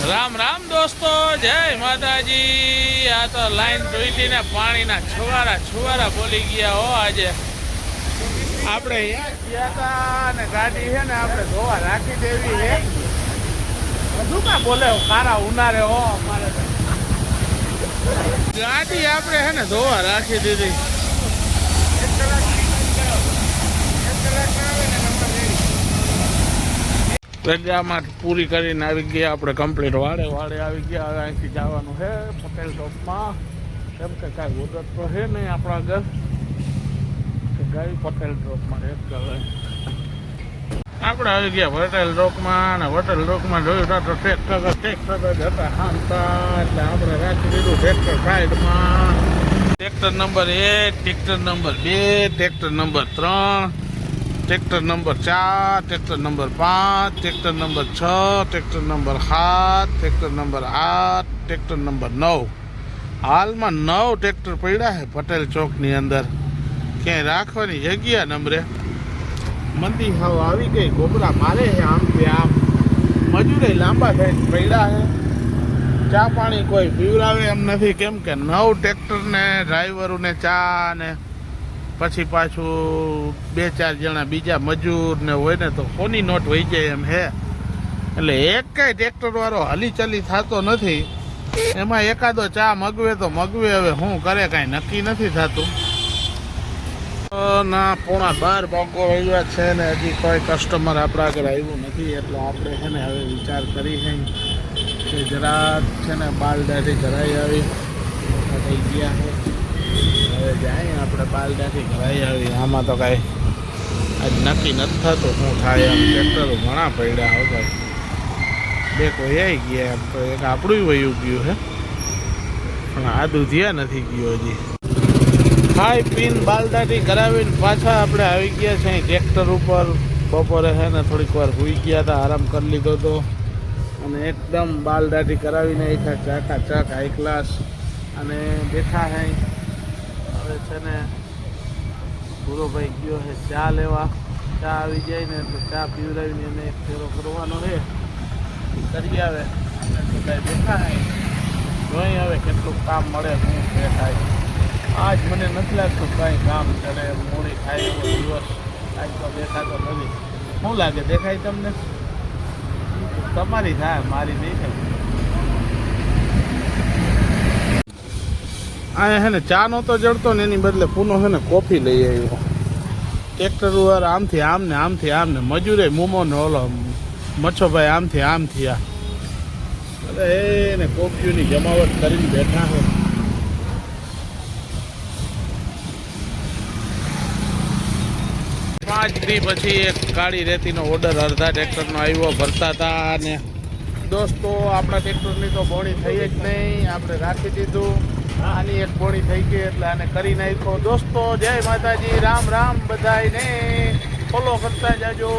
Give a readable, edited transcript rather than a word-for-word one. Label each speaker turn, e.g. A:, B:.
A: રામ રામ દોસ્તો, જય માતાજી। આ તો લાઈન તૂટી ને પાણીના છુવારા બોલી ગયા હો। આજે આપણે ગયા હતા ને ગાડી છે ને આપણે ધોવા રાખી દેવી છે। બધું કા બોલે કારા ઉનારે હો અમારે ગાડી આપણે છે ને ધોવા રાખી દીધી। રજામાં પૂરી કરીને આવી ગયા આપણે કમ્પ્લીટ વાડે આવી ગયા। હવે અહીંથી જવાનું છે પટેલ ચોકમાં, કેમ કે કાંઈ ઉદત તો છે નહીં આપણા ઘર ગાડી પટેલ ચોકમાં એક કરે। આપણે આવી ગયા પટેલ ચોકમાં, અને પટેલ ચોકમાં જોયું તો ટ્રેક્ટર જ હતા હામતા, એટલે આપણે રાખી દીધું ટ્રેક્ટર સાઈડમાં। Tractor number 1, tractor number 2, tractor number 3, tractor number 4, tractor number 5, tractor number 6, tractor number 7, tractor number 8, tractor number 9। हाल में 9 ट्रैक्टर पड़ा है पटेल चौकनी अंदर। क्या राखवानी जग्या नंबरे मंदी हव आई गई, गोबरा मारे है आम पे आम, मजूरे लांबा थे पड़ा है। चा पानी कोई पीवरावे एम नहीं, केम के 9 ट्रैक्टर ने ड्राइवरों ने चा ने પછી પાછું 2-4 જણા બીજા મજૂર ને હોય ને તો કોની નોટ વહી જાય એમ હે। એટલે એક કઈ ટ્રેક્ટર વાળો હલી ચલી થતો નથી, એમાં એકાદો ચા મગવે તો મગવે, હવે શું કરે કાંઈ નક્કી નથી થતું। ના 11:15 વાગો રહ્યા છે ને હજી કોઈ કસ્ટમર આપણા આગળ આવ્યું નથી, એટલે આપણે છે ને હવે વિચાર કરી છે કે જરા છે ને બાલદાથી કરાવી આવી થઈ ગયા છે। હવે જાય આપણે બાલદાથી કરાવી આવી, આમાં તો કાંઈ આજ નક્કી નથી થતું શું થાય એમ। ટ્રેક્ટરો ઘણા પડ્યા હતા, બે કોઈ આવી ગયા એમ તો એક આપણું વયું ગયું છે, પણ આ દૂધિયા નથી ગયું હજી। ખાઈ પીને બાલદાથી કરાવીને પાછા આપણે આવી ગયા છે ટ્રેક્ટર ઉપર। બપોરે છે ને થોડીક વાર સૂઈ ગયા હતા, આરામ કરી લીધો હતો, અને એકદમ બાલદાથી કરાવીને આવ્યા ચાકાચાક હાઈ ક્લાસ, અને બેઠા હે। હવે છે ને પૂરો ભાઈ ગયો છે ચા લેવા, ચા આવી જાય ને એટલે ચા પીવડાવીને એને એક ફેરો કરવાનો છે, કરી આવે બધા બેઠા હે। જોઈ હવે કેટલું કામ મળે શું થાય। આજ મને નથી લાગતું કાંઈ કામ કરે, મોડી થાય એવો દિવસ આજ તો દેખાતો નથી। શું લાગે, દેખાય તમને? તમારી થાય, મારી નહીં થાય। આ હે ને ચા નો તો જડતો ને એની બદલે પૂનો છે ને કોફી લઈ આવ્યો। ટ્રેક્ટર વાર આમથી આમ ને આમથી આમ ને, મજૂરે મોમો ને ઓલો મચ્છોભાઈ આમથી આમ થયા, અરે એને કોફીની જમાવટ કરીને બેઠા છે। 5 દી પછી એક કાળી રેતીનો ઓર્ડર અડધા ટ્રેક્ટરનો આવ્યો, ભરતા હતા ને દોસ્તો આપણા ટ્રેક્ટરની તો બોણી થઈ જ નહીં, આપણે રાખી દીધું। આની એક બોણી થઈ ગઈ એટલે આને કરી નાખ્યો। દોસ્તો જય માતાજી, રામ રામ બધાને, ફોલો કરતા જાજો।